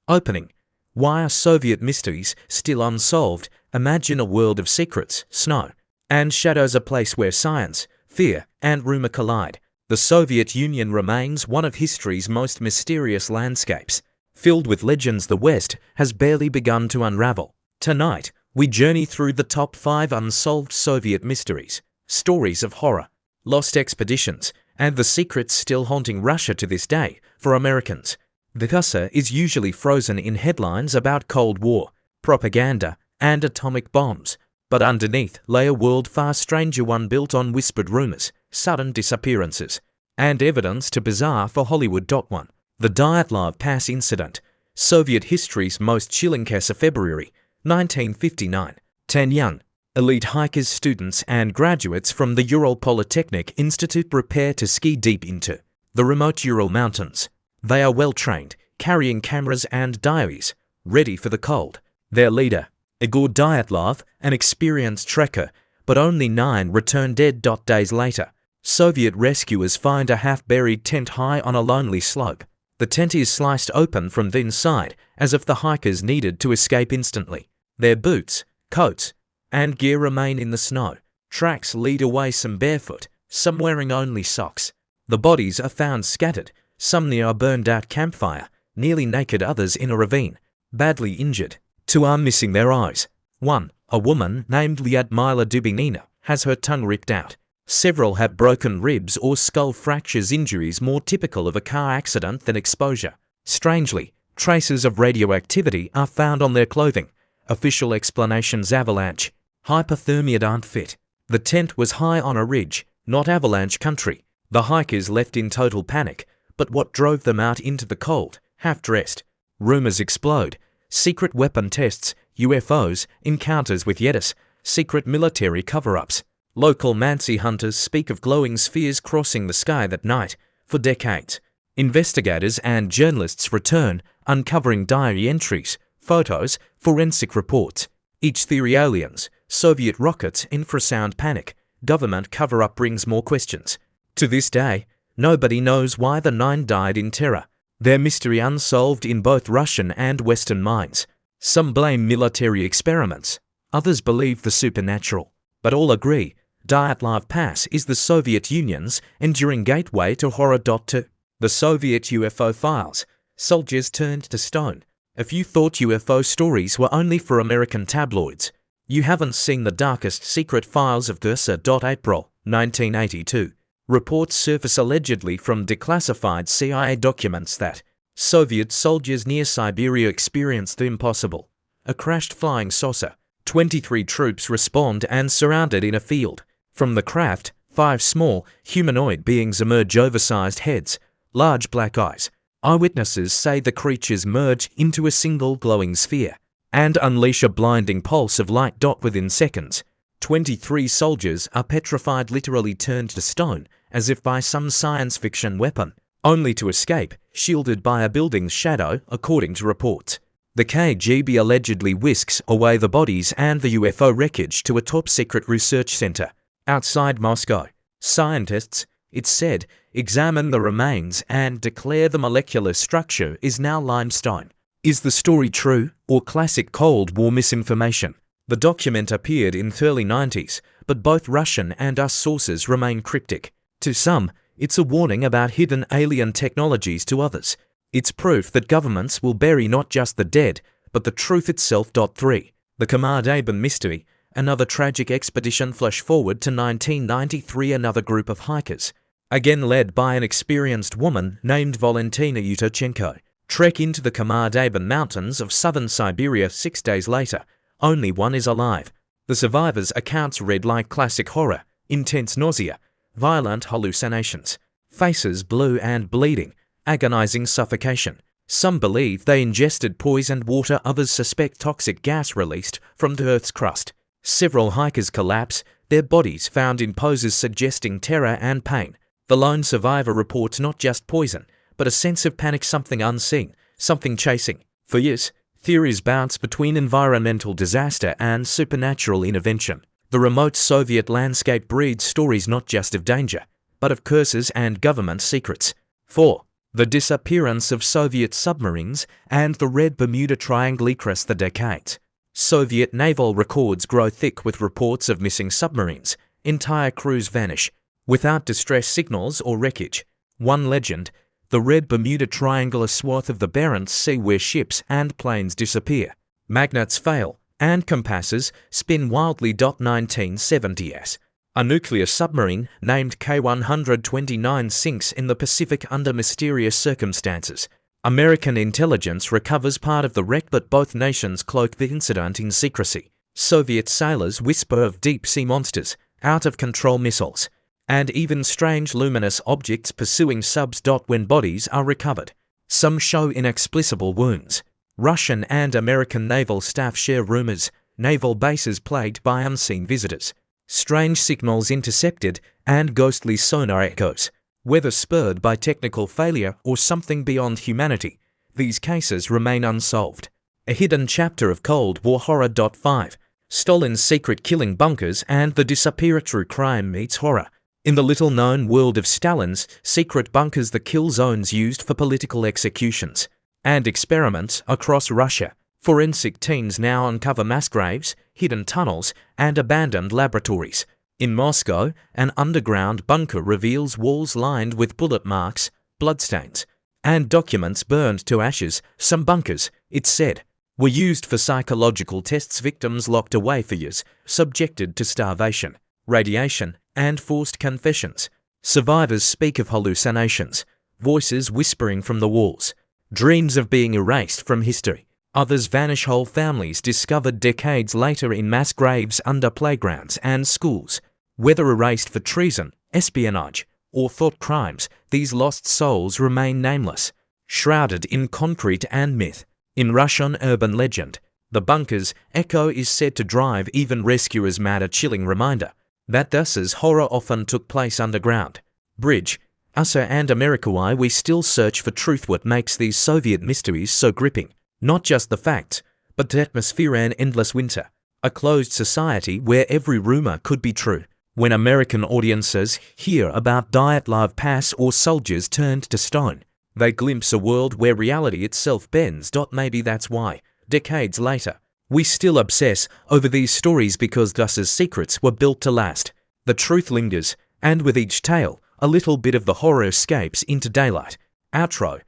Opening. Why are Soviet mysteries still unsolved? Imagine a world of secrets, snow, and shadows, a place where science, fear, and rumor collide. The Soviet Union remains one of history's most mysterious landscapes. Filled with legends, the West has barely begun to unravel. Tonight, we journey through the top 5 unsolved Soviet mysteries, stories of horror, lost expeditions, and the secrets still haunting Russia to this day. For Americans, the cursor is usually frozen in headlines about Cold War, propaganda, and atomic bombs. But underneath lay a world far stranger, one built on whispered rumors, sudden disappearances, and evidence too bizarre for Hollywood. 1. The Dyatlov Pass Incident, Soviet history's most chilling case. Of February 1959. 10 young, elite hikers, students and graduates from the Ural Polytechnic Institute prepare to ski deep into the remote Ural Mountains. They are well trained, carrying cameras and diaries, ready for the cold. Their leader, Igor Dyatlov, an experienced trekker, but only 9 return dead. Days later, Soviet rescuers find a half-buried tent high on a lonely slope. The tent is sliced open from the inside, as if the hikers needed to escape instantly. Their boots, coats, and gear remain in the snow. Tracks lead away, some barefoot, some wearing only socks. The bodies are found scattered, some near a burned-out campfire, nearly naked, others in a ravine, badly injured. 2 are missing their eyes. 1. A woman named Lyudmila Dubinina has her tongue ripped out. Several have broken ribs or skull fractures, injuries more typical of a car accident than exposure. Strangely, traces of radioactivity are found on their clothing. Official explanations: avalanche, hypothermia. Aren't fit. The tent was high on a ridge, not avalanche country. The hikers left in total panic, but what drove them out into the cold, half-dressed? Rumors explode. Secret weapon tests, UFOs, encounters with Yetis, secret military cover-ups. Local Mansi hunters speak of glowing spheres crossing the sky that night. For decades, investigators and journalists return, uncovering diary entries, photos, forensic reports. Each theory: aliens, Soviet rockets, infrasound panic, government cover-up brings more questions. To this day, nobody knows why the 9 died in terror. Their mystery unsolved in both Russian and Western minds. Some blame military experiments, others believe the supernatural, but all agree Dyatlov Pass is the Soviet Union's enduring gateway to horror. 2. The Soviet UFO files, soldiers turned to stone. If you thought UFO stories were only for American tabloids, you haven't seen the darkest secret files of Dursa. April 1982. Reports surface allegedly from declassified CIA documents that Soviet soldiers near Siberia experienced the impossible. A crashed flying saucer. 23 troops respond and surrounded in a field. From the craft, 5 small, humanoid beings emerge, oversized heads, large black eyes. Eyewitnesses say the creatures merge into a single glowing sphere and unleash a blinding pulse of light. Within seconds, 23 soldiers are petrified, literally turned to stone, as if by some science fiction weapon, only to escape, shielded by a building's shadow, according to reports. The KGB allegedly whisks away the bodies and the UFO wreckage to a top-secret research center outside Moscow. Scientists, it's said, examine the remains and declare the molecular structure is now limestone. Is the story true or classic Cold War misinformation? The document appeared in the early 90s, but both Russian and US sources remain cryptic. To some, it's a warning about hidden alien technologies. To others, it's proof that governments will bury not just the dead, but the truth itself. 3. The Kamar-Daban mystery, another tragic expedition. Flash forward to 1993. Another group of hikers, again led by an experienced woman named Valentina Utochenko, trek into the Kamar-Daban mountains of southern Siberia. 6 days later, only one is alive. The survivors' accounts read like classic horror: intense nausea, violent hallucinations, faces blue and bleeding, agonizing suffocation. Some believe they ingested poisoned water, others suspect toxic gas released from the Earth's crust. Several hikers collapse, their bodies found in poses suggesting terror and pain. The lone survivor reports not just poison, but a sense of panic, something unseen, something chasing. For years, theories bounce between environmental disaster and supernatural intervention. The remote Soviet landscape breeds stories not just of danger, but of curses and government secrets. 4. the disappearance of Soviet submarines, and the Red Bermuda Triangle across the decades. Soviet naval records grow thick with reports of missing submarines. Entire crews vanish, without distress signals or wreckage. One legend, the Red Bermuda Triangle, a swath of the Barents Sea where ships and planes disappear. Magnets fail, and compasses spin wildly. 1970s. A nuclear submarine named K-129 sinks in the Pacific under mysterious circumstances. American intelligence recovers part of the wreck, but both nations cloak the incident in secrecy. Soviet sailors whisper of deep-sea monsters, out-of-control missiles, and even strange luminous objects pursuing subs. When bodies are recovered, some show inexplicable wounds. Russian and American naval staff share rumors, naval bases plagued by unseen visitors, strange signals intercepted, and ghostly sonar echoes. Whether spurred by technical failure or something beyond humanity, these cases remain unsolved. A hidden chapter of Cold War horror. 5. Stalin's secret killing bunkers and the disappear. True crime meets horror. In the little-known world of Stalin's secret bunkers, the kill zones used for political executions and experiments across Russia, forensic teams now uncover mass graves, hidden tunnels, and abandoned laboratories. In Moscow, an underground bunker reveals walls lined with bullet marks, bloodstains, and documents burned to ashes. Some bunkers, it's said, were used for psychological tests, victims locked away for years, subjected to starvation, radiation, and forced confessions. Survivors speak of hallucinations, voices whispering from the walls, dreams of being erased from history. Others vanish, whole families discovered decades later in mass graves under playgrounds and schools. Whether erased for treason, espionage, or thought crimes, these lost souls remain nameless, shrouded in concrete and myth. In Russian urban legend, the bunker's echo is said to drive even rescuers mad, a chilling reminder that thus's horror often took place underground. Bridge, USA and America. Why we still search for truth. What makes these Soviet mysteries so gripping? Not just the facts, but the atmosphere and endless winter. A closed society where every rumor could be true. When American audiences hear about Dyatlov Pass or soldiers turned to stone, they glimpse a world where reality itself bends. Maybe that's why, decades later, we still obsess over these stories, because thus's secrets were built to last. The truth lingers, and with each tale, a little bit of the horror escapes into daylight. Outro.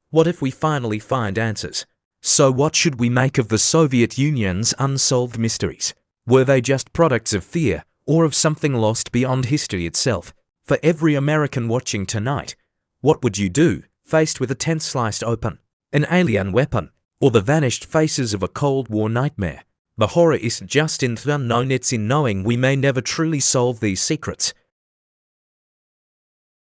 What if we finally find answers? So what should we make of the Soviet Union's unsolved mysteries? Were they just products of fear, or of something lost beyond history itself? For every American watching tonight, what would you do, faced with a tent sliced open, an alien weapon, or the vanished faces of a Cold War nightmare? The horror isn't just in the unknown, it's in knowing we may never truly solve these secrets.